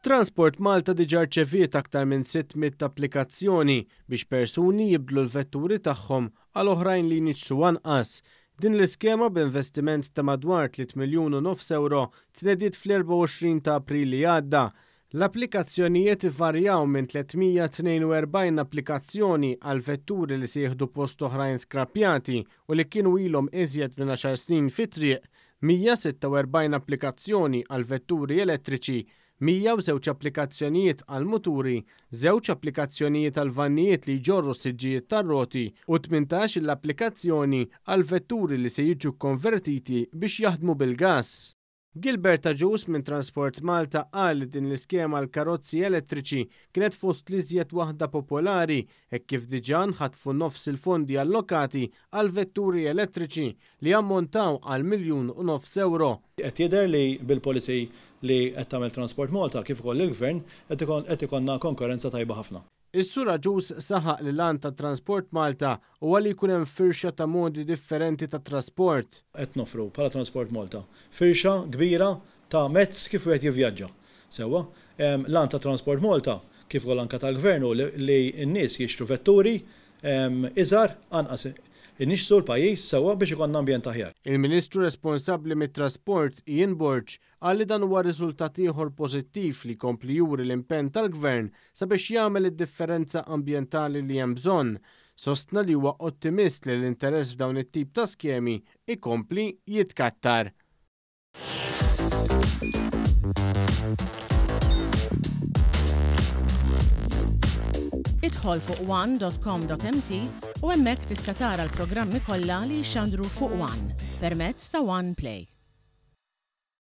Transport Malta diġà rċeviet aktar minn 600 applikazzjoni biex persuni jibdlu l-vetturi tagħhom għal oħrajn li jniġsu anqas. Din l-iskema b'investiment ta' madwar 3,5 miljun euro tnediet fl-24 ta' April li għadda. L-applikazzjonijiet ivarjaw minn 342 applikazzjoni għal vetturi li se jieħdu post oħrajn skrappjati u li kienu ilhom iżjed minn 10 snin fit-triq, 146 applikazzjoni għal vetturi elettriċi, 102 applikazzjonijiet għal muturi, 2 applikazzjonijiet għal vannijiet li jġorru s-siġġijiet tar-roti u 18 l-applikazzjoni għal vetturi li se jiġu konvertiti biex jaħdmu bil-gass. Gilbert Aġus minn Transport Malta qal li din l-iskema għal karozzi elettriċi kienet fost l-iżjed waħda popolari hekk kif diġà nħatfu nofs il-fondi allokati għal vetturi elettriċi li ammontaw għal 1,5 miljun euro. Qed jidher li bil-policy li qed tagħmel Transport Malta kif ukoll il-Gvern qed ikollna konkurrenza tajba ħafna. Is-Sur Aġus saħaq li l-għan ta' Transport Malta huwa li jkun hemm firxa ta' modi differenti ta' trasport. Qed nofru bħala Transport Malta firxa kbira ta' mezz kif wieħed jivvjaġġa. Sewwa, l-għan ta' Transport Malta kif ukoll anke tal-Gvernu li n-nies jixtru vetturi iżgħar anqas inixsu l-pajjiż sewwa biex ikollna ambjent aħjar. Il-Ministru responsabbli mit-trasport Ian Burge qal li dan huwa riżultat ieħor pożittiv li jkompli juri l-impenn tal-Gvern sabiex jagħmel id-differenza ambjentali li hemm bżonn. Sostna li huwa ottimist li l-interess f'dawn it-tip ta' skemi ikompli jitkattar. Idħol fuq one.com.mt u hemmhekk tista' tara l-programmi kollha li jxandru fuq One permezz ta' One Play.